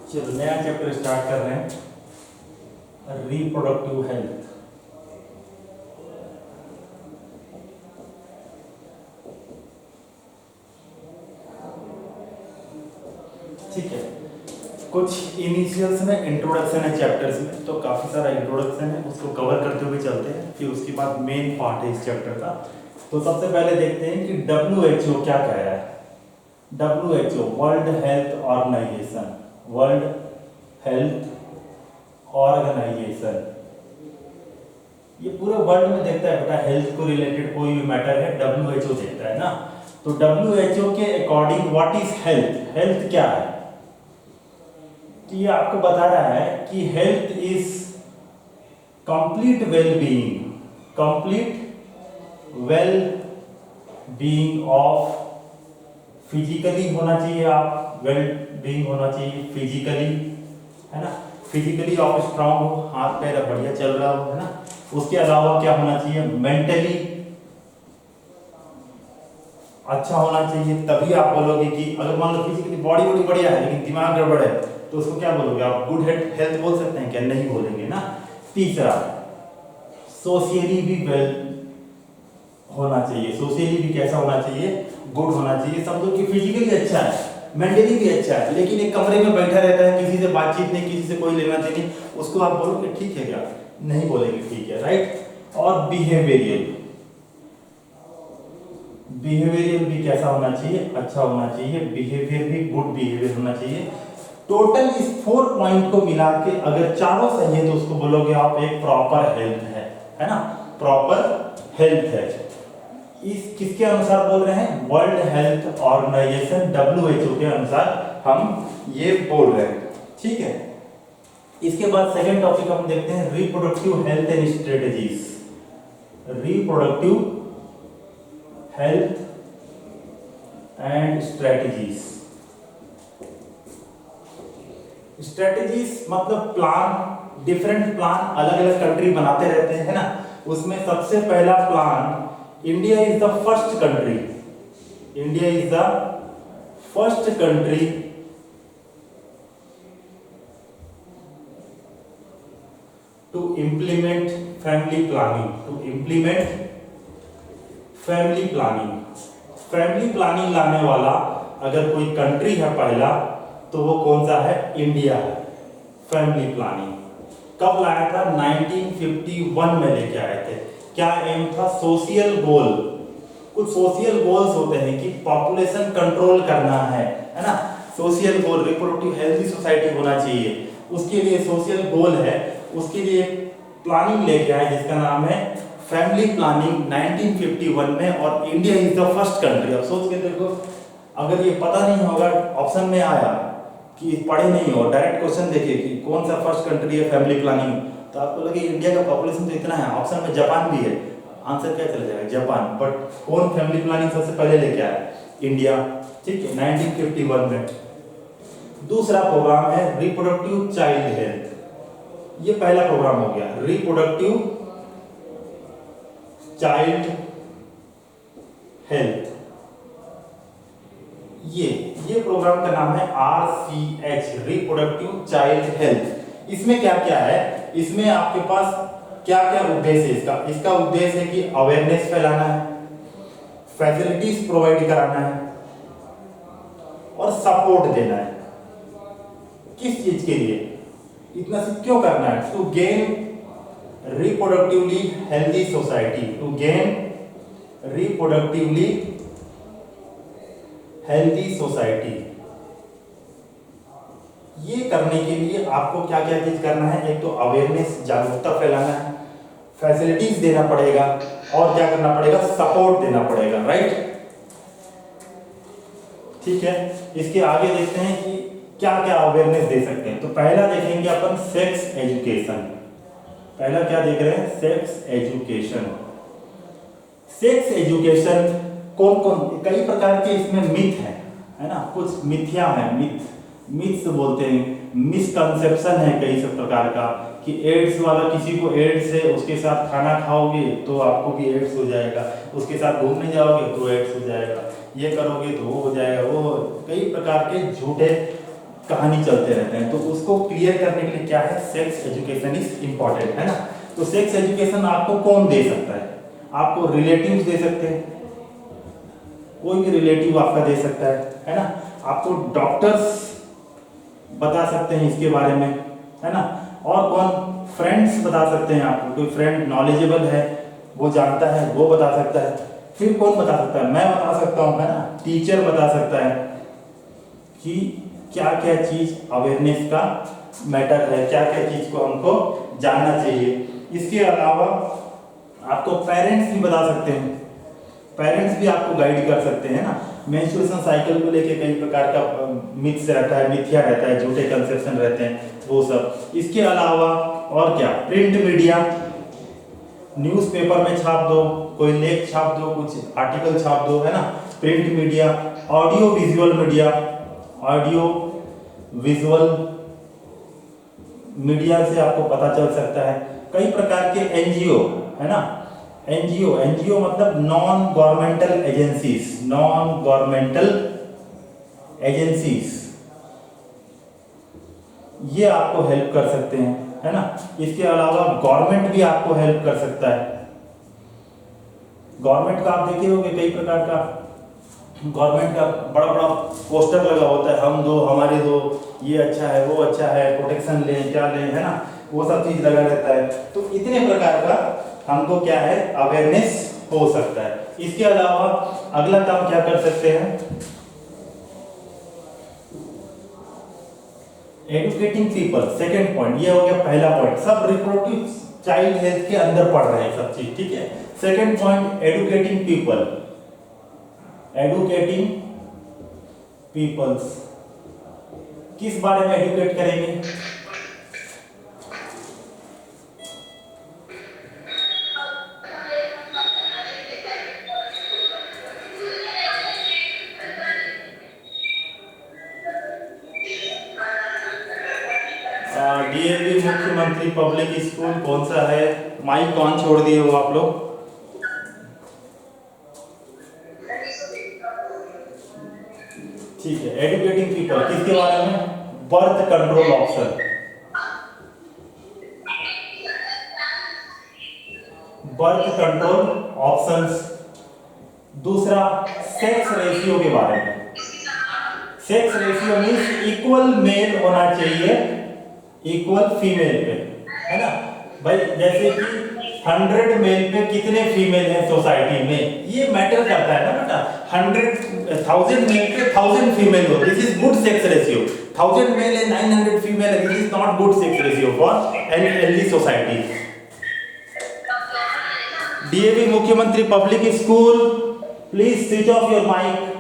चलो नया chapter start कर रहे हैं, रिप्रोडक्टिव हेल्थ। ठीक है, कुछ इनिशियल्स में इंट्रोडक्शन है चैप्टर्स में, तो काफ़ी सारा इंट्रोडक्शन है, उसको कवर करते हुए चलते हैं। फिर उसके बाद मेन पार्ट है इस चैप्टर का। तो सबसे पहले देखते हैं कि WHO क्या कह रहा है। WHO world health organisation, world health organisation ये पूरे वर्ल्ड में देखता है बेटा, हेल्थ को रिलेटेड कोई भी मैटर है WHO देखता है ना। तो WHO के according what is health, health क्या है? तो ये आपको बता रहा है कि health is complete well being, complete well being of, physically होना चाहिए, आप वेल बीइंग होना चाहिए फिजिकली, है ना। फिजिकली आप स्ट्रांग हो, हाथ पैर बढ़िया चल रहा हो, है ना। उसके अलावा क्या होना चाहिए? मेंटली अच्छा होना चाहिए। तभी आप बोलोगे कि अगर मान लो फिजिकली बॉडी बढ़िया है लेकिन दिमाग गड़बड़ है, तो उसको क्या बोलोगे आप? गुड हेल्थ बोल सकते हैं क्या? नहीं बोलेंगे ना। तीसरा, सोशियली भी वेल होना चाहिए। सोशियली भी कैसा होना चाहिए? गुड होना चाहिए। समझो कि फिजिकली अच्छा है, मेंटली भी अच्छा है, लेकिन एक कमरे में बैठा रहता है, किसी से बातचीत नहीं, किसी से कोई लेना देना नहीं, उसको आप बोलोगे ठीक है क्या? नहीं बोलेंगे, ठीक है, राइट। और बिहेवियरियल, बिहेवियरियल भी कैसा होना चाहिए? अच्छा होना चाहिए। बिहेवियर भी गुड बिहेवियर होना चाहिए। टोटल इस 4 पॉइंट को मिला के अगर चारों सही है तो उसको बोलोगे आप एक प्रॉपर हेल्थ है ना, प्रॉपर हेल्थ है। इस किसके अनुसार बोल रहे हैं? वर्ल्ड हेल्थ ऑर्गेनाइजेशन WHO के अनुसार हम ये बोल रहे हैं, ठीक है। इसके बाद सेकंड टॉपिक हम देखते हैं, reproductive health and strategies. Reproductive health and strategies. Strategies मतलब प्लान, डिफरेंट प्लान अलग अलग कंट्री बनाते रहते हैं ना। उसमें सबसे पहला plan, India is the first country, India is the first country to implement family planning, to implement family planning. Family planning लाने वाला अगर कोई कंट्री है पहला, तो वो कौन सा है? इंडिया है। फैमिली प्लानिंग कब लाया था? 1951 में लेके आए थे। क्या एम था? Social goal. कुछ सोशल गोल्स होते हैं कि पॉपुलेशन कंट्रोल करना है ना। Social goal, reproductive healthy society होना चाहिए, उसके लिए सोशल गोल है, उसके लिए प्लानिंग लेके आए जिसका नाम है फैमिली प्लानिंग 1951 में। और India is the first country. अब सोच के देखो, अगर ये पता नहीं होगा, ऑप्शन में आया कि पढ़े नहीं हो, डायरेक्ट क्वेश्चन देखिए कि कौन सा फर्स्ट कंट्री है फैमिली प्लानिंग, तो आपको लगे इंडिया का पॉपुलेशन तो इतना है, ऑप्शन में जापान भी है, आंसर क्या चला जाएगा? जापान। बट कौन फैमिली प्लानिंग सबसे पहले लेके आया? इंडिया, ठीक है, 1951 में। दूसरा प्रोग्राम है रिप्रोडक्टिव चाइल्ड हेल्थ। ये पहला प्रोग्राम हो गया, रिप्रोडक्टिव चाइल्ड हेल्थ। ये प्रोग्राम का नाम है RCH, रिप्रोडक्टिव चाइल्ड हेल्थ। इसमें क्या क्या है? इसमें आपके पास क्या क्या उद्देश्य है इसका? इसका उद्देश्य है कि अवेयरनेस फैलाना है, फैसिलिटीज प्रोवाइड कराना है और सपोर्ट देना है। किस चीज के लिए? इतना सब क्यों करना है? To gain reproductively healthy society, to gain reproductively healthy society. ये करने के लिए आपको क्या क्या चीज करना है? एक तो अवेयरनेस, जागरूकता फैलाना है, फैसिलिटीज देना पड़ेगा, और क्या करना पड़ेगा? सपोर्ट देना पड़ेगा, राइट, ठीक है। इसके आगे देखते हैं कि क्या क्या अवेयरनेस दे सकते हैं। तो पहला देखेंगे अपन सेक्स एजुकेशन। पहला क्या देख रहे हैं? Sex education. सेक्स एजुकेशन कौन कौन, कई प्रकार के इसमें मिथ है ना, कुछ मिथ्या है, मिथ्स बोलते हैं, मिसकंसेप्शन है कई सब प्रकार का, कि एड्स वाला, किसी को एड्स है, उसके साथ खाना खाओगे तो आपको भी एड्स हो जाएगा, उसके साथ घूमने जाओगे तो एड्स हो जाएगा, ये करोगे तो वो हो जाएगा। वो कई प्रकार के झूठे कहानी चलते रहते हैं। तो उसको क्लियर करने के लिए क्या है, सेक्स एजुकेशन इज इंपॉर्टेंट, है ना। तो सेक्स एजुकेशन आपको कौन दे सकता है, आपको रिलेटिव्स दे सकते हैं, कोई भी रिलेटिव आपका दे सकता है ना। आपको डॉक्टर्स बता सकते हैं इसके बारे में, है ना। और कौन, फ्रेंड्स बता सकते हैं आपको, कोई फ्रेंड नॉलेजेबल है, वो जानता है, वो बता सकता है। फिर कौन बता सकता है, मैं बता सकता हूँ, है ना। टीचर बता सकता है कि क्या क्या चीज अवेयरनेस का मैटर है, क्या क्या चीज को हमको जानना चाहिए। इसके अलावा आपको पेरेंट्स भी बता सकते हैं, पेरेंट्स भी आपको गाइड कर सकते हैं ना। मेंस्ट्रुएशन साइकिल को लेके कई प्रकार का मिथ्स रहता है, मिथ्या रहता है, झूठे कंसेप्शन रहते हैं, वो सब। इसके अलावा और क्या, प्रिंट मीडिया, न्यूज़पेपर में छाप दो, कोई लेख छाप दो, कुछ आर्टिकल छाप दो, है ना। Print media, audio visual media, audio visual media से आपको पता चल सकता है। कई प्रकार के एनजीओ, है ना। एनजीओ मतलब non governmental agencies, non governmental agencies, ये आपको हेल्प कर सकते हैं, है ना। इसके अलावा गवर्नमेंट भी आपको हेल्प कर सकता है। गवर्नमेंट का आप देखे होंगे कई प्रकार का, गवर्नमेंट का बड़ा बड़ा पोस्टर लगा होता है, हम दो हमारे दो, ये अच्छा है, वो अच्छा है, प्रोटेक्शन लें, क्या लें, है ना, वो सब चीज लगा रहता है। तो इतने प्रकार का हमको क्या है, अवेयरनेस हो सकता है। इसके अलावा अगला काम क्या कर सकते हैं, एडुकेटिंग पीपल, सेकेंड पॉइंट, ये हो गया पहला पॉइंट। सब रिप्रोडक्टिव चाइल्ड हेल्थ के अंदर पढ़ रहे हैं सब चीज, ठीक है। Second point, educating people, educating peoples, किस बारे में एडुकेट करेंगे, डीएवी मुख्यमंत्री पब्लिक स्कूल कौन सा है, माइक ऑन छोड़ दिए हो आप लोग। ठीक है, एडुकेटिंग पीपल किसके बारे में, birth control option, birth control options. दूसरा, सेक्स रेशियो के बारे में, sex ratio means equal male होना चाहिए इक्वल फीमेल पे, है ना भाई। जैसे कि 100 मेल पे कितने फीमेल हैं सोसाइटी में, ये मैटर करता है ना बेटा। 1000 मेल पे 1000 फीमेल हो, this is good sex ratio. 1000 male है 900 फीमेल है, this is not good sex ratio for any healthy society. DAV मुख्यमंत्री public school, please switch off your mic.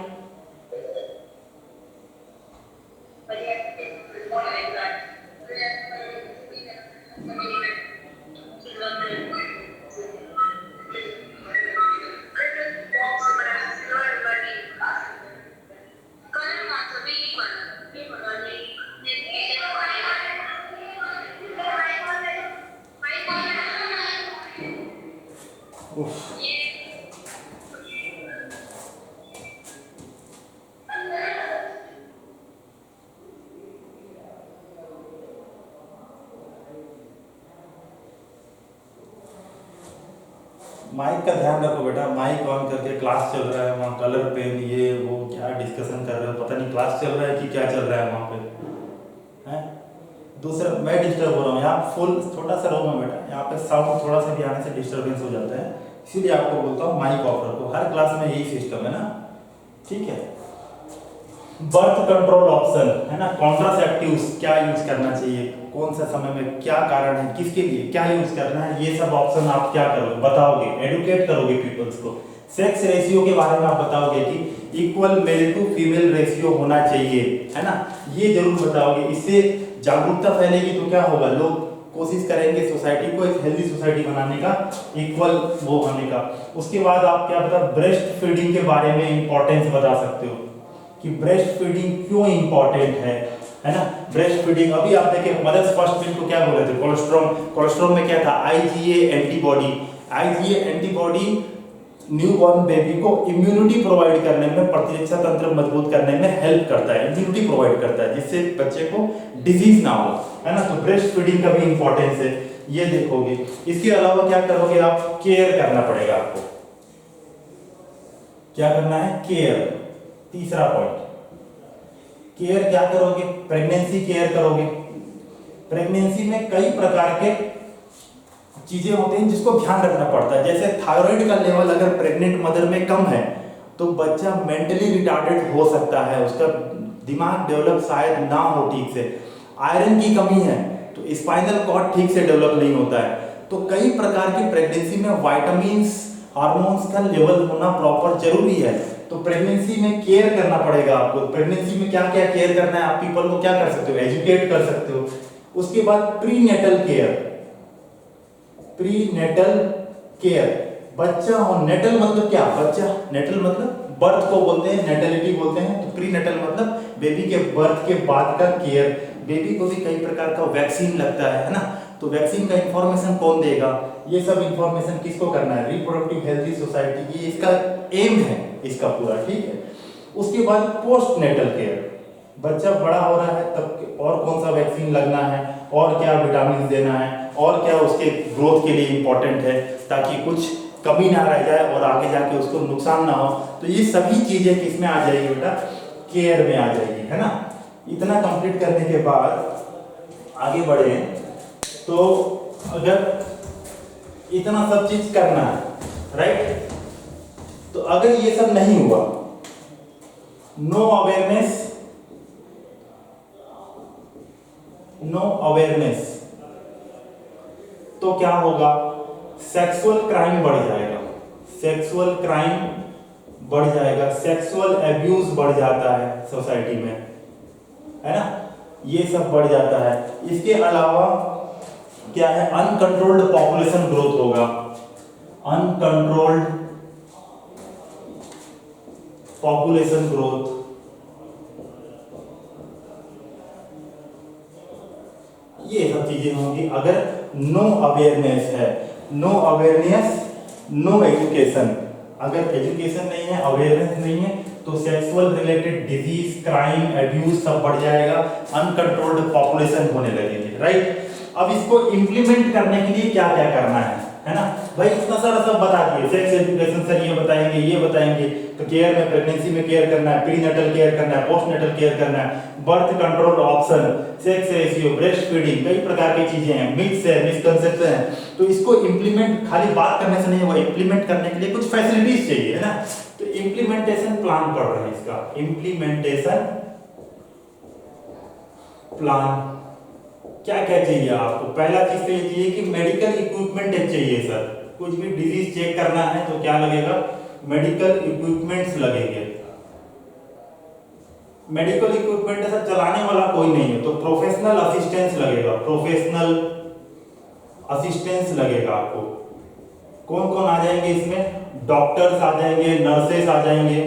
Mic का ध्यान रखो बेटा, माइक ऑन करके क्लास चल रहा है, वहाँ कलर पेन ये वो क्या डिस्कशन कर रहे हो, पता नहीं क्लास चल रहा है कि क्या चल रहा है वहाँ पे, हैं। दूसरा, मैं डिस्टर्ब हो रहा हूँ यहाँ, फुल छोटा सा रूम है बेटा, यहाँ पे साउंड थोड़ा सा भी आने से डिस्टर्बेंस हो जाता है, इसीलिए आपको बोलता हूँ माइक ऑफ रखो। हर क्लास में यही सिस्टम है ना, ठीक है। बर्थ कंट्रोल ऑप्शन, है ना, कॉन्ट्रासेप्टिव्स क्या यूज करना चाहिए, कौन सा समय में क्या कारण है, किसके लिए क्या यूज करना है, ये सब ऑप्शन आप क्या करोगे, बताओगे, एडुकेट करोगे पीपल्स को। सेक्स रेशियो के बारे में आप बताओगे कि equal male to female ratio होना चाहिए, है ना, ये जरूर बताओगे। इससे जागरूकता फैलेगी तो क्या होगा, लोग कोशिश करेंगे सोसाइटी को एक हेल्दी सोसाइटी बनाने का, इक्वल वो होने का। उसके बाद आप क्या बता, ब्रेस्ट फीडिंग के बारे में इंपॉर्टेंस बता सकते हो कि ब्रेस्ट फीडिंग क्यों इंपॉर्टेंट है ना। ब्रेस्ट फीडिंग, अभी आप देखें मदर्स फर्स्ट मिल्क को क्या बोल रहे थे, कोलेस्ट्रॉल में क्या था, IgA antibody. IgA antibody newborn baby को इम्यूनिटी प्रोवाइड करने में, प्रतिरक्षा तंत्र मजबूत करने में हेल्प करता है, इम्यूनिटी प्रोवाइड करता है, जिससे बच्चे को डिजीज ना हो, है ना। तो ब्रेस्ट फीडिंग का भी इंपॉर्टेंस है, ये देखोगे। इसके अलावा क्या करोगे आप, केयर करना पड़ेगा आपको। क्या करना है, केयर। तीसरा पॉइंट, केयर क्या करोगे, प्रेगनेंसी केयर करोगे। प्रेगनेंसी में कई प्रकार के चीजें होती हैं जिसको ध्यान रखना पड़ता है। जैसे थायराइड का लेवल अगर प्रेग्नेंट मदर में कम है तो बच्चा मेंटली रिटार्डेड हो सकता है, उसका दिमाग डेवलप शायद ना हो ठीक से। आयरन की कमी है तो स्पाइनल कॉर्ड ठीक से डेवलप नहीं होता है। तो कई प्रकार की प्रेगनेंसी में विटामिन्स, हार्मोन्स का लेवल होना प्रॉपर जरूरी है। तो प्रेगनेंसी में केयर करना पड़ेगा आपको। प्रेगनेंसी में क्या क्या केयर करना है, आप पीपल को क्या कर सकते हो, एजुकेट कर सकते हो। उसके बाद prenatal care, prenatal care, बच्चा हो, नेटल मतलब क्या, बच्चा, नेटल मतलब बर्थ को बोलते हैं, नेटलिटी बोलते हैं। तो प्री नेटल मतलब बेबी के बर्थ के बाद का केयर। बेबी को भी कई प्रकार का वैक्सीन लगता है ना, तो वैक्सीन का इंफॉर्मेशन कौन देगा, ये सब इंफॉर्मेशन किसको करना है, रिप्रोडक्टिव हेल्थी सोसाइटी, ये इसका एम है इसका पूरा, ठीक है। उसके बाद पोस्ट नेटल केयर, बच्चा बड़ा हो रहा है तब और कौन सा वैक्सीन लगना है, और क्या विटामिन देना है, और क्या उसके ग्रोथ के लिए इंपॉर्टेंट है, ताकि कुछ कमी ना रह जाए और आगे जाके उसको नुकसान ना हो। तो ये सभी चीजें किसमें आ जाएगी बेटा, केयर में आ जाएगी, है ना। इतना कंप्लीट करने के बाद आगे बढ़े तो अगर इतना सब चीज करना है, राइट, तो अगर ये सब नहीं हुआ, नो अवेयरनेस, नो अवेयरनेस, तो क्या होगा, सेक्सुअल क्राइम बढ़ जाएगा, सेक्सुअल क्राइम बढ़ जाएगा, सेक्सुअल एब्यूज बढ़ जाता है सोसाइटी में, है ना, ये सब बढ़ जाता है। इसके अलावा क्या है, अनकंट्रोल्ड पॉपुलेशन ग्रोथ होगा, अनकंट्रोल्ड पॉपुलेशन ग्रोथ, ये सब चीजें होंगी अगर नो अवेयरनेस है। नो अवेयरनेस, नो एजुकेशन, अगर एजुकेशन नहीं है, अवेयरनेस नहीं है, तो sexual related disease, crime, abuse सब बढ़ जाएगा, अनकंट्रोल्ड पॉपुलेशन होने लगेगी, राइट। अब इसको इंप्लीमेंट करने के लिए क्या क्या करना है ना भाई, इतना सारा सब बता दिए, सेक्स एजुकेशन सर ये बताएंगे, ये बताएंगे। तो केयर में, प्रेगनेंसी में केयर करना है, प्रीनेटल केयर करना है, पोस्टनेटल केयर करना है, birth control option, sex ratio, breast feeding, कई प्रकार की चीजें हैं, मिथ्स है, मिसकंसेप्शन है। तो इसको इंप्लीमेंट खाली बात करने से नहीं होगा, इंप्लीमेंट करने के लिए कुछ फैसिलिटीज चाहिए, है ना। तो इंप्लीमेंटेशन प्लान पढ़ रहे हैं इसका, इंप्लीमेंटेशन प्लान। क्या क्या चाहिए आपको, पहला चीज तो ये चाहिए कि मेडिकल इक्विपमेंट चाहिए सर, कुछ भी डिजीज चेक करना है तो क्या लगेगा, मेडिकल इक्विपमेंट्स लगेंगे। मेडिकल इक्विपमेंट ऐसा चलाने वाला कोई नहीं है तो प्रोफेशनल असिस्टेंस लगेगा, प्रोफेशनल असिस्टेंस लगेगा आपको। कौन कौन आ जाएंगे इसमें, डॉक्टर्स आ जाएंगे, नर्सेस आ जाएंगे,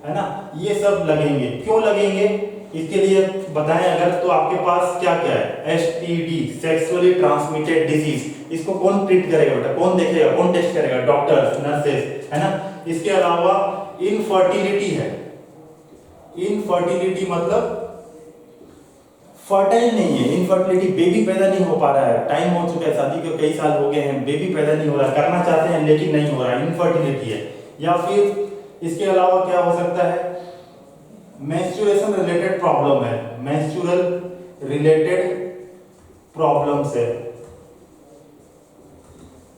है ना, ये सब लगेंगे। क्यों लगेंगे इसके लिए बताएं अगर, तो आपके पास क्या क्या है, STD, सेक्सुअली ट्रांसमिटेड डिजीज, इसको कौन ट्रीट करेगा बेटा, कौन देखेगा, कौन टेस्ट करेगा, डॉक्टर्स, नर्सेस, है ना। इसके अलावा इनफर्टिलिटी है, इनफर्टिलिटी मतलब फर्टाइल नहीं है, इनफर्टिलिटी, बेबी पैदा नहीं हो पा रहा है, टाइम हो चुका है, शादी को कई साल हो गए हैं, बेबी पैदा नहीं हो रहा, करना चाहते हैं लेकिन नहीं हो रहा, इनफर्टिलिटी है। या फिर इसके अलावा क्या हो सकता है, मेंस्ट्रुएशन रिलेटेड प्रॉब्लम है, मेंस्ट्रुअल रिलेटेड प्रॉब्लम्स है।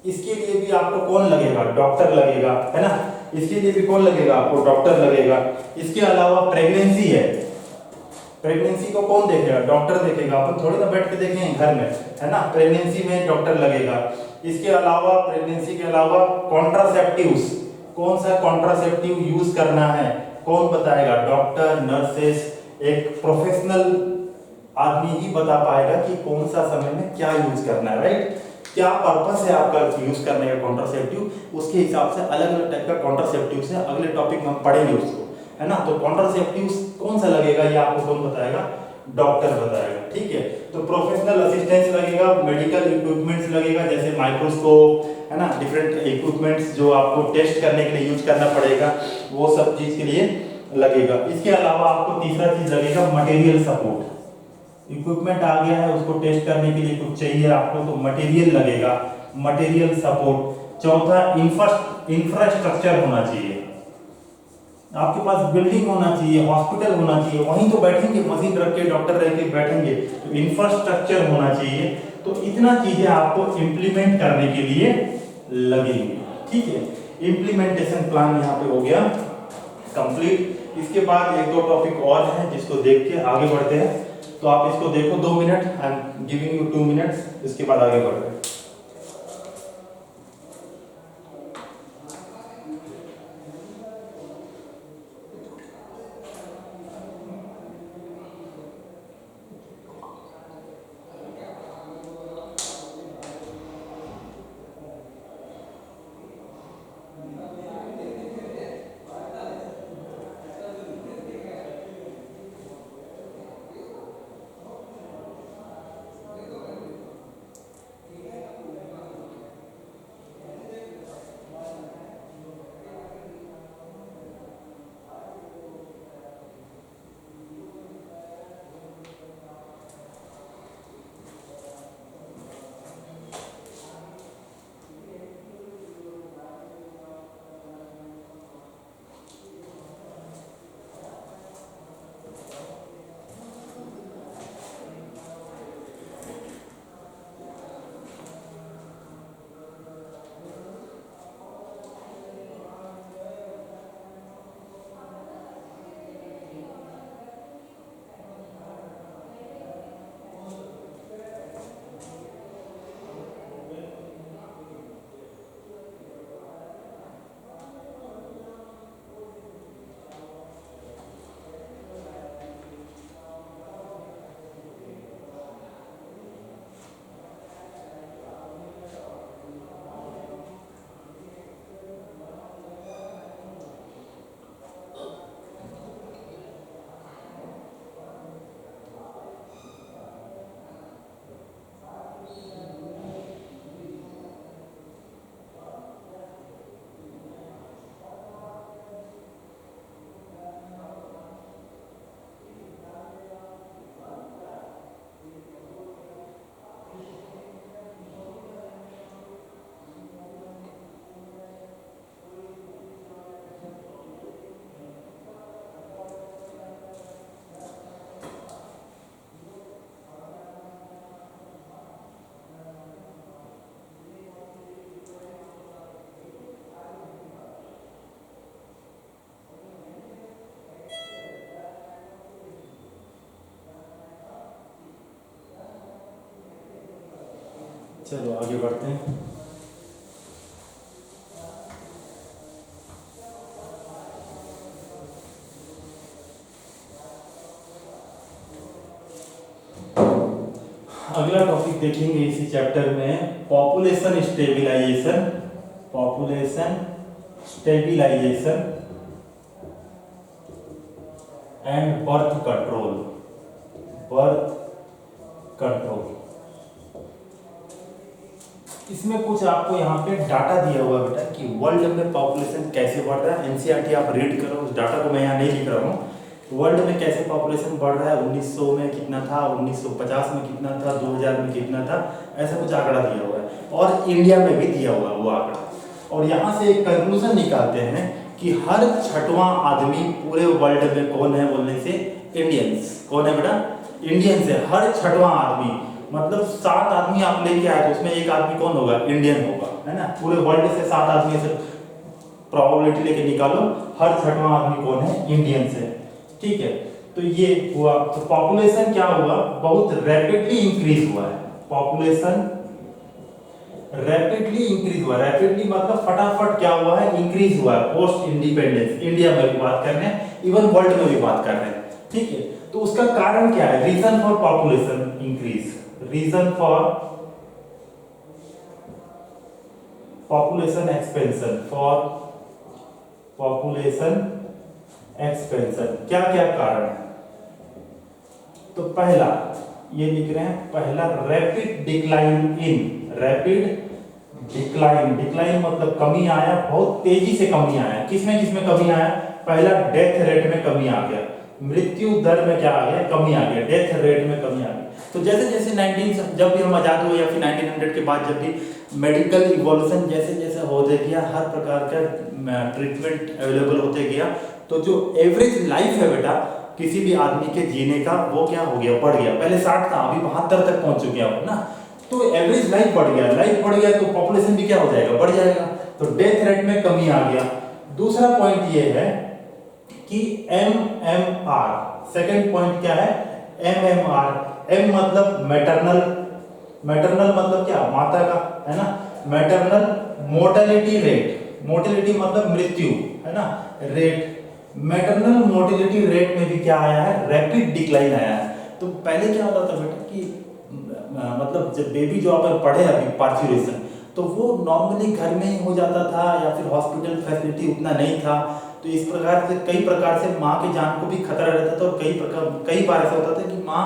इसके लिए भी आपको कौन लगेगा, डॉक्टर लगेगा, है ना, इसके लिए भी कौन लगेगा, आपको डॉक्टर लगेगा। इसके अलावा प्रेगनेंसी है, प्रेगनेंसी को कौन देखेगा, डॉक्टर देखेगा, अपन थोड़ी ना बैठ के देखेंगे घर में, है ना, प्रेगनेंसी में डॉक्टर लगेगा। इसके अलावा, प्रेगनेंसी के अलावा कॉन्ट्रासेप्टिव्स, कौन सा कॉन्ट्रासेप्टिव यूज करना है, कौन बताएगा, डॉक्टर, नर्सेस, एक प्रोफेशनल आदमी ही बता पाएगा कि कौन सा समय में क्या यूज करना है, राइट, क्या पर्पस है आपका यूज करने का कॉन्ट्रासेप्टिव, उसके हिसाब से अलग अलग टाइप का कॉन्ट्रासेप्टिव है, अगले टॉपिक में हम पढ़ेंगे उसको, है ना। तो कॉन्ट्रासेप्टिव्स कौन सा लगेगा ये आपको कौन बताएगा, डॉक्टर बताएगा। ठीक है, तो प्रोफेशनल असिस्टेंस लगेगा, मेडिकल इक्विपमेंट्स लगेगा जैसे माइक्रोस्कोप है ना, डिफरेंट इक्विपमेंट्स जो आपको टेस्ट करने के लिए यूज करना पड़ेगा, वो सब चीज के लिए लगेगा। इसके अलावा आपको तीसरा चीज लगेगा मटेरियल सपोर्ट। इक्विपमेंट आ गया है, उसको टेस्ट करने के लिए कुछ चाहिए आपको, तो मटेरियल लगेगा, मटेरियल सपोर्ट। चौथा इंफ्रास्ट्रक्चर होना चाहिए, आपके पास बिल्डिंग होना चाहिए, हॉस्पिटल होना चाहिए, वहीं तो बैठेंगे, मशीन रख के डॉक्टर रह के बैठेंगे, तो इंफ्रास्ट्रक्चर होना चाहिए। तो इतना चीजें आपको इम्प्लीमेंट करने के लिए लगेंगे। ठीक है, इम्प्लीमेंटेशन प्लान यहाँ पे हो गया कंप्लीट। इसके बाद एक दो टॉपिक और हैं जिसको देख के आगे बढ़ते हैं, तो आप इसको देखो 2 minute, I am giving you 2 minutes, इसके बाद आगे बढ़ रहे हैं। चलो आगे बढ़ते हैं। अगला टॉपिक देखेंगे इसी चैप्टर में, population stabilisation, population stabilisation and birth control, birth control. इसमें कुछ आपको यहाँ पे डाटा दिया हुआ बेटा कि वर्ल्ड में पॉपुलेशन कैसे बढ़ रहा है। एनसीईआरटी आप रीड करो, उस डाटा को मैं यहाँ नहीं लिख रहा हूँ। वर्ल्ड में कैसे पॉपुलेशन बढ़ रहा है, 1900 में कितना था, 1950 में कितना था, 2000 में कितना था, ऐसा कुछ आंकड़ा दिया हुआ है, और इंडिया में भी दिया हुआ है वो आंकड़ा। और यहाँ से एक कंक्लूजन निकालते हैं कि हर छठवां आदमी पूरे वर्ल्ड में कौन है, बोलने से इंडियंस। कौन है बेटा? इंडियंस है, हर छठवां आदमी। मतलब 7 आदमी आप लेके आए तो उसमें एक आदमी कौन होगा? इंडियन होगा, है ना। पूरे वर्ल्ड से 7 आदमी से प्रोबेबिलिटी लेके निकालो, हर छठवां आदमी कौन है? इंडियंस है। ठीक है, तो ये हुआ। तो पॉपुलेशन क्या हुआ? बहुत रैपिडली इंक्रीज हुआ है। पॉपुलेशन रैपिडली इंक्रीज हुआ। रैपिडली मतलब फटाफट क्या हुआ है? इंक्रीज हुआ है पोस्ट इंडिपेंडेंस। इंडिया में भी बात कर रहे हैं, इवन वर्ल्ड में भी बात कर रहे हैं। ठीक है, तो उसका कारण क्या है? Reason for population increase, reason for population expansion, for population expansion. क्या क्या कारण है? तो पहला ये लिख रहे हैं, पहला rapid decline in, rapid decline, decline मतलब कमी आया, बहुत तेजी से कमी आया। किसमें किसमें कमी आया? पहला डेथ रेट में कमी आ गया, मृत्यु दर में क्या आ गया? कमी आ गया, डेथ रेट में कमी आ गई। तो जैसे जैसे 19 जब भी हम आजाद हुए या फिर 1900 के बाद जब भी मेडिकल इवोल्यूशन जैसे जैसे होते गया, हर प्रकार का ट्रीटमेंट अवेलेबल होते गया, तो जो एवरेज लाइफ है बेटा किसी भी आदमी के जीने का, वो क्या हो गया? बढ़ गया। पहले 60 था, अभी 72 तक पहुंच चुके हैं ना। तो एवरेज लाइफ बढ़ गया, लाइफ बढ़ गया तो पॉपुलेशन भी क्या हो जाएगा? बढ़ जाएगा। तो डेथ रेट में कमी आ गया। दूसरा पॉइंट ये है कि MMR, सेकंड पॉइंट क्या है? MMR, M मतलब मैटरनल, मैटरनल मतलब क्या? माता का, है ना। मैटरनल मोर्टेलिटी रेट, मोर्टेलिटी मतलब मृत्यु, है ना, रेट। मैटरनल मोर्टेलिटी रेट में भी क्या आया है? रैपिड डिक्लाइन आया है। तो पहले क्या होता था बेटा कि मतलब जब बेबी जो अपन पढ़े अभी पार्चुरेशन, तो वो नॉर्मली घर में ही हो जाता था या फिर हॉस्पिटल फैसिलिटी उतना नहीं था। तो इस प्रकार से कई प्रकार से माँ की जान को भी खतरा रहता था और कई बार ऐसा होता था कि माँ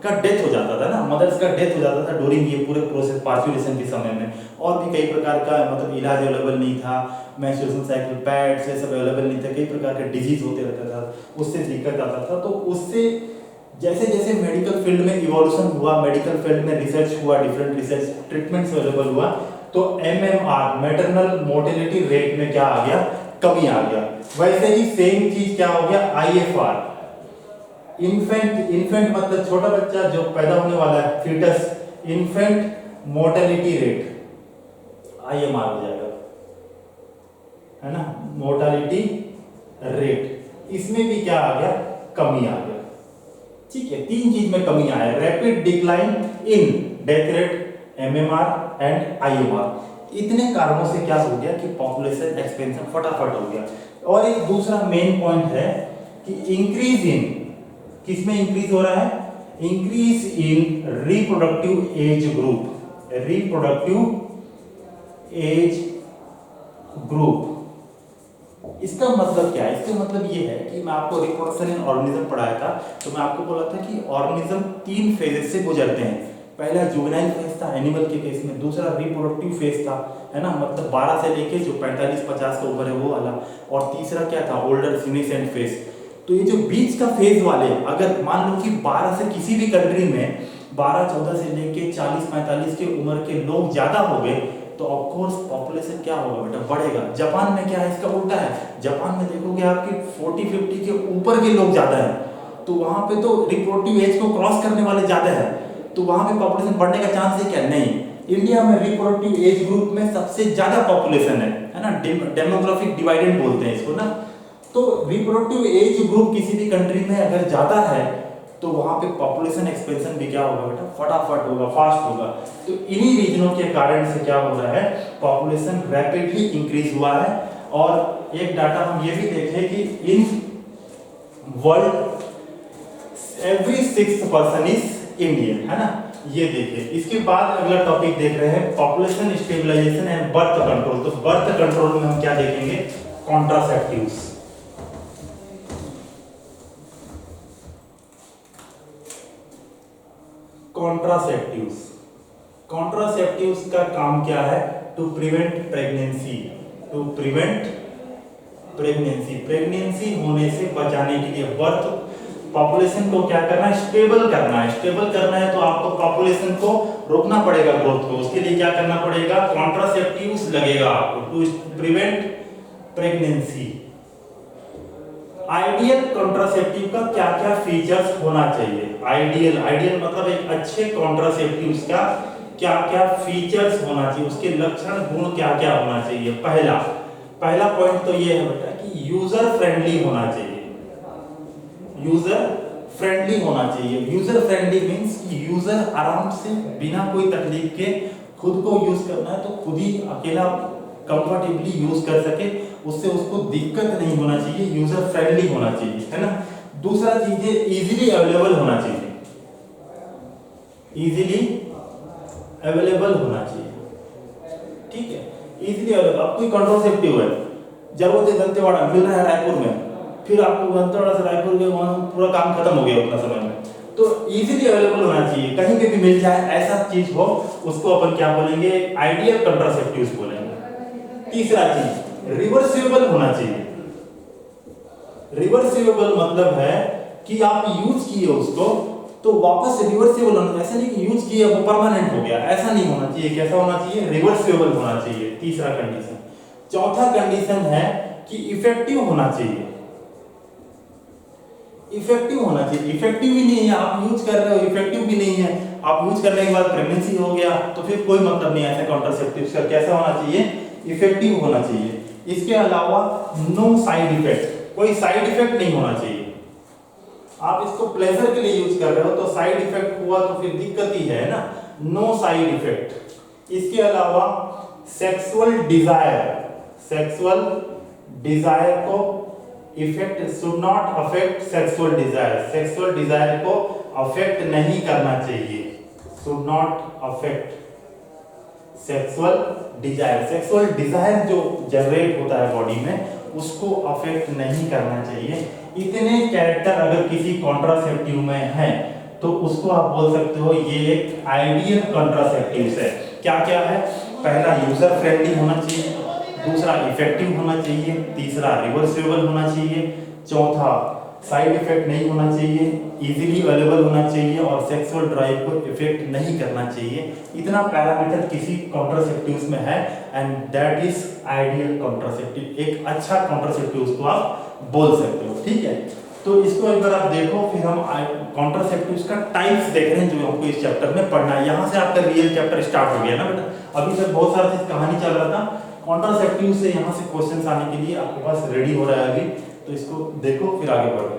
का डेथ हो जाता था ना, मदर्स का डेथ हो जाता था ड्यूरिंग ये पूरे प्रोसेस पार्चुरेशन के समय में। और भी कई प्रकार का मतलब इलाज अवेलेबल नहीं था, मेंस्ट्रुएशन साइकिल पैड्स ये सब अवेलेबल नहीं थे, कई प्रकार के डिजीज होते रहता था, उससे दिक्कत आता था। तो उससे जैसे जैसे मेडिकल फील्ड में इवोल्यूशन हुआ, मेडिकल फील्ड में रिसर्च हुआ, डिफरेंट रिसर्च ट्रीटमेंट्स अवेलेबल हुआ, तो MMR मैटरनल मोर्टेलिटी रेट में क्या आ गया? कमी आ गया। वैसे ही सेम चीज क्या हो गया? IFR, इन्फेंट, इन्फेंट मतलब छोटा बच्चा जो पैदा होने वाला है, foetus, infant mortality rate IMR हो जाएगा, है ना, मोर्टेलिटी रेट। इसमें भी क्या आ गया? कमी आ गया। ठीक है, तीन चीज में कमी आया, rapid decline in death rate, MMR and IMR। इतने कारणों से क्या हो गया कि पॉपुलेशन एक्सपेंशन फटाफट हो गया। और एक दूसरा मेन पॉइंट है कि इंक्रीज इन, किसमें इंक्रीज हो रहा है? Increase in reproductive age group, reproductive age group. इसका मतलब क्या है? इसका मतलब ये है कि मैं आपको रिप्रोडक्शन इन ऑर्गेनिज्म पढ़ाया था, तो मैं आपको बोला था कि ऑर्गेनिज्म 3 फेजेस से गुजरते हैं। पहला जुवेनाइल फेज था एनिमल के केस में, दूसरा रिप्रोडक्टिव फेज था, है ना, मतलब 12 से लेके जो 45-50 का उम्र है वो वाला, और तीसरा क्या था? Older senescent phase. तो ये जो बीच का फेज वाले, अगर मान लो कि 12 से किसी भी कंट्री में 12-14 से लेके 40-45 के उम्र के लोग ज्यादा हो गए, तो ऑफ कोर्स पॉपुलेशन क्या होगा बेटा? बढ़ेगा। जापान में क्या है? इसका उल्टा है। जापान में देखोगे आपकी 40-50 के ऊपर के लोग ज्यादा हैं, तो वहां पे तो रिप्रोडक्टिव एज को क्रॉस करने वाले ज्यादा हैं, तो वहां पे पॉपुलेशन बढ़ने का चांस है क्या? नहीं। इंडिया में रिप्रोडक्टिव एज ग्रुप में सबसे ज्यादा पॉपुलेशन है ना, डेमोग्राफिक डिवाइडेंड बोलते हैं इसको ना। तो रिप्रोडक्टिव एज ग्रुप किसी भी कंट्री में अगर ज्यादा है, तो वहां पे पॉपुलेशन एक्सपेंशन भी क्या होगा बेटा? फटाफट होगा, फास्ट होगा। तो इन्हीं रीजनों के कारण से क्या हो रहा है? पॉपुलेशन रैपिडली इंक्रीज हुआ है। और एक डाटा हम ये भी देखें कि in world every 6th person is Indian, है ना। ये देखिए, इसके बाद अगला टॉपिक देख रहे हैं population stabilisation and birth control. तो बर्थ कंट्रोल में हम क्या देखेंगे? कॉन्ट्रासेप्टिव्स। कॉन्ट्रासेप्टिव्स, कॉन्ट्रासेप्टिव्स का काम क्या है? To prevent pregnancy, to prevent pregnancy, pregnancy होने से बचाने के लिए बर्थ पॉपुलेशन को क्या करना है? स्टेबल करना है। स्टेबल करना है तो आपको पॉपुलेशन को रोकना पड़ेगा, ग्रोथ को। उसके लिए क्या करना पड़ेगा? कॉन्ट्रासेप्टिव्स लगेगा आपको to prevent pregnancy. Ideal contraceptive का क्या क्या फीचर्स होना चाहिए? आइडियल, आइडियल मतलब एक अच्छे कॉन्ट्रासेप्टिव्स का क्या क्या फीचर्स होना चाहिए, उसके लक्षण गुण क्या क्या होना चाहिए? पहला पॉइंट तो ये है बेटा कि यूजर फ्रेंडली होना चाहिए। यूजर फ्रेंडली होना चाहिए। यूजर फ्रेंडली मींस कि यूजर आराम से बिना कोई तकलीफ के खुद को यूज करना है तो खुद ही अकेला कंफर्टेबली यूज कर सके, उससे उसको दिक्कत नहीं होना चाहिए, यूजर फ्रेंडली होना चाहिए, है ना। दूसरा चीज है इजीली अवेलेबल होना चाहिए, इजीली अवेलेबल होना चाहिए, ठीक है। Easily available. अब कोई कॉन्ट्रासेप्टिव है, जरूरत है दंतेवाड़ा मिल रहा है रायपुर में, फिर आपको बनतौड़ा से रायपुर गए, वहाँ पूरा काम खत्म हो गया उतना समय में। तो इजीली अवेलेबल होना चाहिए, कहीं पे भी मिल जाए ऐसा चीज हो, उसको अपन क्या बोलेंगे, आइडियल कंट्रासेप्टिव्स बोलेंगे। तीसरा चीज रिवर्सिबल होना चाहिए। रिवर्सिबल मतलब है कि आप यूज किए उसको तो वापस रिवर्सिबल होना, ऐसा नहीं कि यूज किए वो परमानेंट हो गया, ऐसा नहीं होना चाहिए। कैसा होना चाहिए, रिवर्सिबल होना चाहिए, तीसरा कंडीशन। चौथा कंडीशन है कि इफेक्टिव होना चाहिए। इफेक्टिव होना चाहिए, इफेक्टिव भी नहीं है, आप यूज कर रहे हो इफेक्टिव भी नहीं है, आप यूज करने के बाद प्रेगनेंसी हो गया तो फिर कोई मतलब नहीं है ऐसे कॉन्ट्रासेप्टिव्स का। कैसा होना चाहिए, इफेक्टिव होना चाहिए। इसके अलावा नो साइड इफेक्ट, कोई साइड इफेक्ट नहीं होना चाहिए। आप इसको प्लेजर के लिए यूज कर रहे हो तो साइड इफेक्ट हुआ तो फिर दिक्कत ही है ना, नो साइड इफेक्ट। इसके अलावा सेक्सुअल डिजायर, सेक्सुअल डिजायर को effect should not affect sexual desire, sexual desire को अफेक्ट नहीं करना चाहिए, should not affect sexual desire. Sexual desire जो जनरेट होता है बॉडी में उसको अफेक्ट नहीं करना चाहिए। इतने कैरेक्टर अगर किसी कॉन्ट्रासेप्टिव में है तो उसको आप बोल सकते हो ये एक आइडियल कॉन्ट्रासेप्टिव है। क्या क्या है, पहला यूजर फ्रेंडली होना चाहिए, दूसरा इफेक्टिव होना चाहिए, तीसरा रिवर्सिबल होना चाहिए, चौथा साइड इफेक्ट नहीं होना चाहिए, इजीली अवेलेबल होना चाहिए और सेक्सुअल ड्राइव को इफेक्ट नहीं करना चाहिए। इतना पैरामीटर किसी कॉन्ट्रासेप्टिव्स में है and that is ideal contraceptive. एक अच्छा कॉन्ट्रासेप्टिव उसको आप बोल सकते हो, ठीक है। तो इसको एक बार आप देखो, फिर हम कॉन्ट्रासेप्टिव्स का टाइप्स देख रहे हैं जो हमको इस चैप्टर में पढ़ना है। यहाँ से आपका रियल चैप्टर स्टार्ट हो गया ना बेटा, अभी तक बहुत सारा चीज कहानी चल रहा था, कॉन्ट्रासेप्टिव से यहाँ से क्वेश्चंस आने के लिए आपके पास रेडी हो रहा है अभी, तो इसको देखो फिर आगे बढ़ो।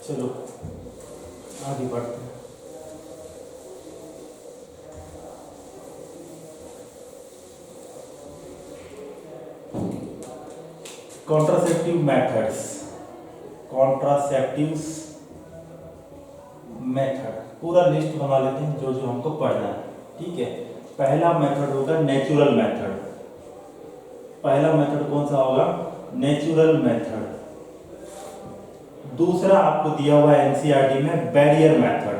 चलो आगे बढ़ते हैं। कॉन्ट्रासेप्टिव मेथड्स, कॉन्ट्रासेप्टिव्स मेथड पूरा लिस्ट बना लेते हैं जो जो हमको पढ़ना है, ठीक है। पहला मेथड होगा नेचुरल मेथड। पहला मेथड कौन सा होगा, नेचुरल मेथड। दूसरा आपको दिया हुआ है एनसीईआरटी में बैरियर मेथड,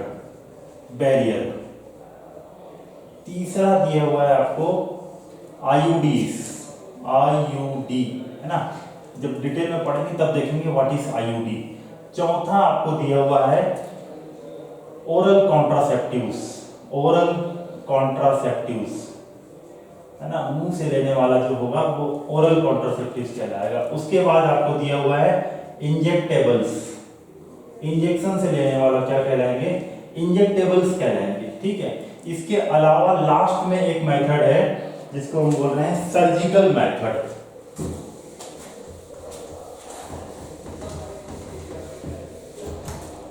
बैरियर। तीसरा दिया हुआ है आपको आईयूडीज, आईयूडी है ना, जब डिटेल में पढ़ेंगे तब देखेंगे व्हाट इज आईयूडी। चौथा आपको दिया हुआ है ओरल कॉन्ट्रासेप्टिव्स, ओरल कॉन्ट्रासेप्टिव्स है ना, मुंह से लेने वाला जो होगा वो ओरल कॉन्ट्रासेप्टिव्स कहलाएगा। उसके बाद आपको दिया हुआ है इंजेक्टेबल्स, इंजेक्शन से लेने वाला क्या कहलाएंगे, इंजेक्टेबल्स कहलाएंगे, ठीक है। इसके अलावा लास्ट में एक मेथड है जिसको हम बोल रहे हैं सर्जिकल मेथड।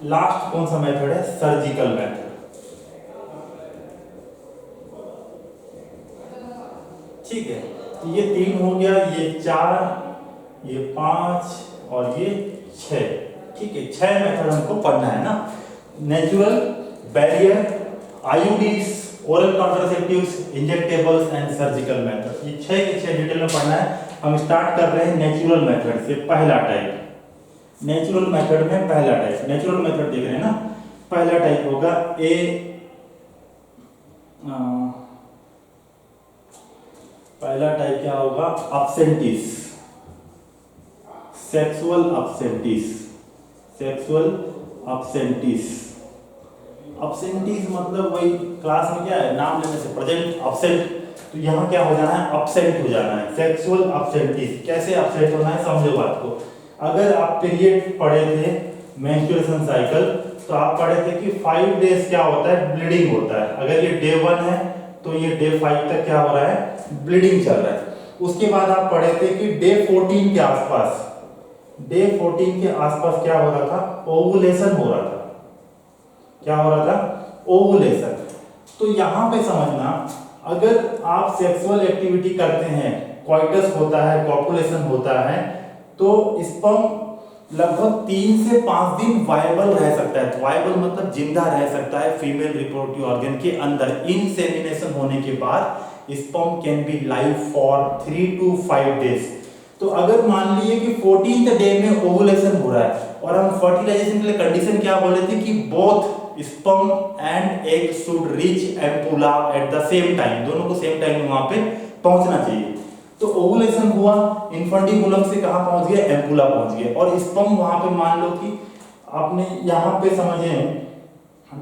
लास्ट कौन सा मेथड है, सर्जिकल मेथड, ठीक है। तो ये 3 हो गया, ये 4, ये 5 और ये 6, ठीक है। 6 मेथड हमको पढ़ना है ना, natural, barrier, IUDs, oral contraceptives, injectables and surgical method, ये 6 के 6 डिटेल में पढ़ना है। हम स्टार्ट कर रहे हैं नेचुरल मेथड से। पहला टाइप नेचुरल मेथड में, पहला टाइप नेचुरल मेथड देख रहे हैं ना। पहला टाइप होगा पहला टाइप क्या होगा? अब्सेंटिस, सेक्सुअल अब्सेंटिस, सेक्सुअल अब्सेंटिस। अब्सेंटिस मतलब वही क्लास में क्या है, नाम लेने से प्रेजेंट अब्सेंट, तो यहाँ क्या हो जाना है? अब्सेंट हो जाना है, सेक्सुअल अब्सेंटिस। कैसे अब्सेंट होना है समझो बात को। अगर आप पीरियड पढ़े थे, मेंस्ट्रुएशन साइकिल, तो आप पढ़े थे कि 5 डेज क्या होता है? ब्लीडिंग होता है। अगर ये डे 1 है तो ये डे 5 तक क्या हो रहा है? ब्लीडिंग चल रहा है। उसके बाद आप पढ़े थे कि डे 14 के आसपास, डे 14 के आसपास क्या हो रहा था? ओवुलेशन हो रहा था। क्या हो रहा था? ओवुलेशन। तो यहां पे समझना, अगर आप सेक्सुअल एक्टिविटी करते हैं, कॉइटस होता है, कॉपुलेशन होता है, तो स्पर्म लगभग 3 से 5 दिन वायबल रह सकता है। वायबल मतलब जिंदा रह सकता है फीमेल रिप्रोडक्टिव ऑर्गन के अंदर। इनसेमिनेशन होने के बाद sperm can be live for 3 to 5 days. तो अगर मान लिए कि 14th डे में ओवुलेशन हो रहा है, और हम फर्टिलाइजेशन के लिए कंडीशन क्या बोले थे कि both sperm and egg should reach ampulla at the same time, दोनों को सेम टाइम में वहां पे पहुंचना चाहिए। तो ओवुलेशन हुआ, इन्फेंटिबुलम से कहां पहुंच गया? एम्पुला पहुंच गया। और स्पर्म वहां पे मान लो कि आपने यहां पे समझे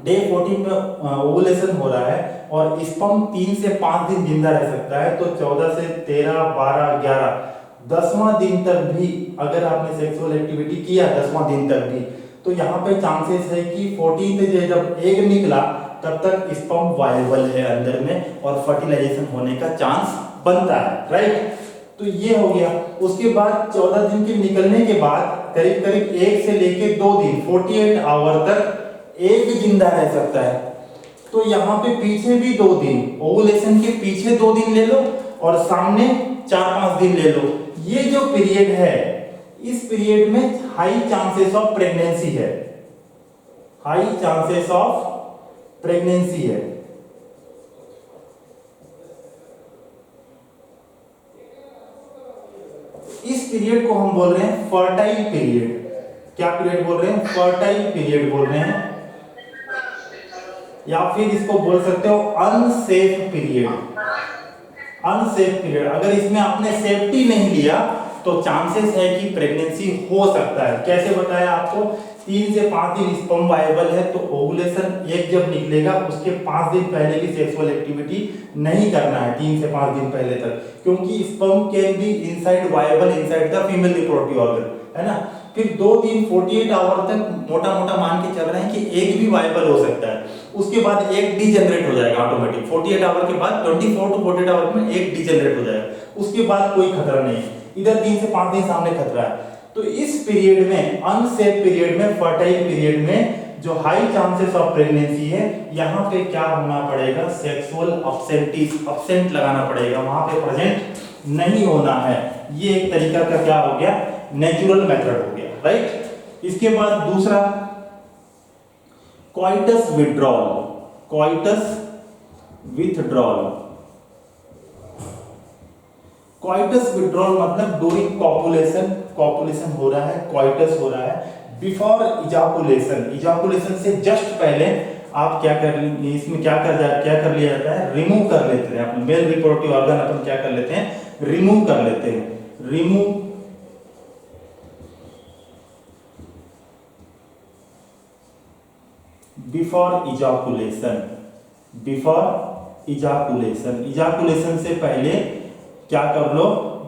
डे 14 में ओवुलेशन हो रहा है, और स्पर्म 3 से 5 दिन जिंदा रह सकता है। तो 14 से 13, 12, 11, 10वां दिन तक भी अगर आपने सेक्सुअल एक्टिविटी किया, 10वां दिन तक भी, तो यहाँ पे चांसेस है कि 14th डे जब एग निकला तब तक स्पर्म वायबल है अंदर में, और फर्टिलाइजेशन होने का चांस बनता है, राइट। तो ये हो गया। उसके बाद 14 दिन के निकलने के बाद करीब करीब 1 से लेके 2 दिन, 48 आवर तक एग जिंदा रह सकता है। तो यहाँ पे पीछे भी 2 दिन, ओवुलेशन के पीछे 2 दिन ले लो, और सामने 4-5 दिन ले लो। ये जो पीरियड है, इस पीरियड में हाई चांसेस ऑफ प्रेगनेंसी है, हाई चांसेस ऑफ प्रेगनेंसी है। इस पीरियड को हम बोल रहे हैं फर्टाइल पीरियड। क्या पीरियड बोल रहे हैं? फर्टाइल पीरियड बोल रहे हैं, या फिर इसको बोल सकते हो अनसेफ पीरियड। अनसेफ पीरियड, अगर इसमें आपने सेफ्टी नहीं लिया तो चांसेस है कि प्रेगनेंसी हो सकता है। कैसे बताया आपको? 3 से 5 दिन स्पर्म वायबल है, तो ओवुलेशन एग जब निकलेगा उसके 5 दिन पहले की सेक्सुअल एक्टिविटी नहीं करना है, 3 से 5 दिन पहले तक, क्योंकि sperm can be inside viable inside the female reproductive organ, है ना। फिर 2 दिन 48 आवर तक मोटा मोटा मान के चल रहे हैं कि एग भी वायबल हो सकता है। उसके बाद एग डीजेनरेट हो जाएगा ऑटोमेटिक। 48 आवर के बाद 24 to 48 आवर में एग डीजेनरेट हो जाएगा। उसके बाद कोई खतरा नहीं है, इधर 3 से 5 दिन सामने खतरा है। तो इस पीरियड में, अनसेफ पीरियड में, फर्टाइल पीरियड में जो हाई चांसेस ऑफ प्रेगनेंसी है, यहाँ पे क्या होना पड़ेगा? सेक्सुअल अब्सेंटिस, अब्सेंट लगाना पड़ेगा, वहां पे प्रेजेंट नहीं होना है। ये एक तरीका का क्या हो गया? नेचुरल मेथड हो गया, राइट। इसके बाद दूसरा कॉइटस विथड्रॉल, कॉइटस विथड्रॉल। कॉइटस विथड्रॉल मतलब ड्यूरिंग कॉपुलेशन, कॉपुलेशन हो रहा है, कॉइटस हो रहा है, बिफोर इजाकुलेशन, इजाकुलेशन से जस्ट पहले आप क्या कर लेंगे? इसमें क्या कर लिया जाता है? रिमूव कर लेते हैं अपने मेल रिप्रोडक्टिव ऑर्गन, अपन क्या कर लेते हैं? रिमूव कर लेते हैं। Remove before ejaculation, before ejaculation, ejaculation से पहले क्या कर लो?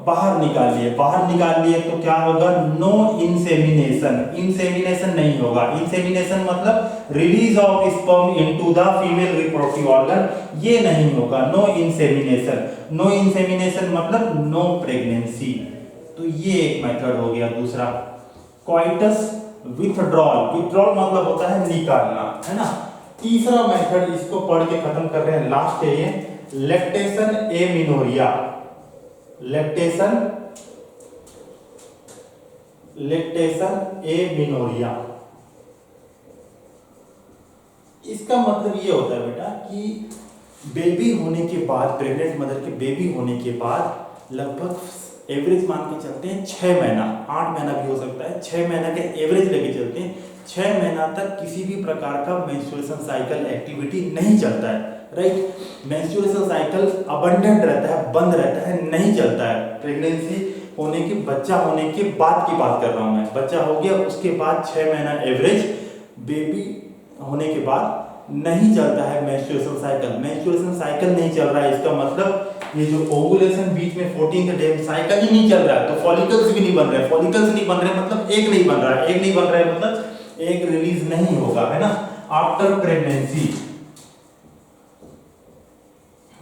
बाहर निकाल लिए। बाहर निकाल लिए तो क्या होगा? नो इंसेमिनेशन, इंसेमिनेशन नहीं होगा। इंसेमिनेशन मतलब release of sperm into the female reproductive organ, ये नहीं होगा। नो इंसेमिनेशन, नो इंसेमिनेशन मतलब नो प्रेगनेंसी। तो ये एक मेथड हो गया दूसरा। कॉइटस विथड्रॉल, विथड्रॉल मतलब होता है निकालना, है ना। तीसरा मेथड, इसको पढ़ के खत्म कर रहे हैं, लास्ट है ये, लैक्टेशन एमिनोरिया। लैक्टेशन एमिनोरिया, इसका मतलब ये होता है बेटा कि बेबी होने के बाद, प्रेग्नेंट मदर के बेबी होने के बाद लगभग एवरेज मान के चलते हैं 6 महीना, 8 महीना भी हो सकता है, 6 महीना के एवरेज लेके चलते हैं, 6 महीना तक किसी भी प्रकार का मेंस्ट्रुएशन साइकिल एक्टिविटी नहीं चलता है, राइट। मेंस्ट्रुएशन साइकिल अबंडेंट रहता है, बंद रहता है, नहीं चलता है। प्रेगनेंसी होने के, बच्चा होने के बाद की बात कर रहा हूं मैं, बच्चा हो गया उसके बाद 6 महीना एवरेज, बेबी होने के बाद नहीं चलता है मेंस्ट्रुएशन साइकिल। मेंस्ट्रुएशन साइकिल नहीं चल रहा है, इसका मतलब ये जो ओवुलेशन बीच में 14th डे साइकिल ही नहीं चल रहा है, तो फॉलिकल्स भी नहीं बन रहे, फॉलिकल्स नहीं बन रहे मतलब एग नहीं बन रहा है, एग नहीं बन रहा है मतलब एग रिलीज नहीं होगा, है ना। आफ्टर प्रेगनेंसी,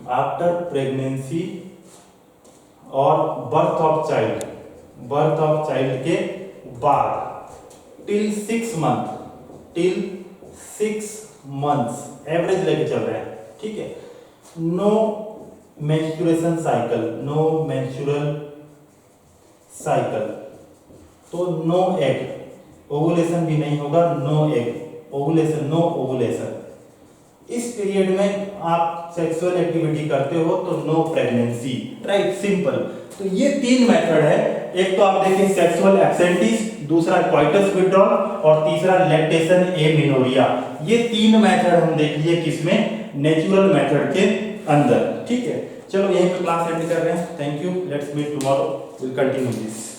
आफ्टर प्रेगनेंसी और birth of child, birth of child के बाद till 6 month, till 6 months average लेके चल रहे हैं, ठीक है। No menstruation cycle, no menstrual cycle, तो नो एग, ओवुलेशन भी नहीं होगा, no egg, ovulation, no ovulation. इस पीरियड में आप सेक्सुअल एक्टिविटी करते हो तो नो प्रेगनेंसी, राइट, सिंपल। तो ये 3 मेथड है, एक तो आप देखिए सेक्सुअल एब्सेंटिस, दूसरा क्वाइटस विथड्रॉल और तीसरा लैक्टेशन एमिनोरिया। ये 3 मेथड हम देख लिए किसमें, नेचुरल मेथड के अंदर, ठीक है। चलो यहीं पे क्लास एंड कर रहे हैं, thank you, let's meet tomorrow, will continue this.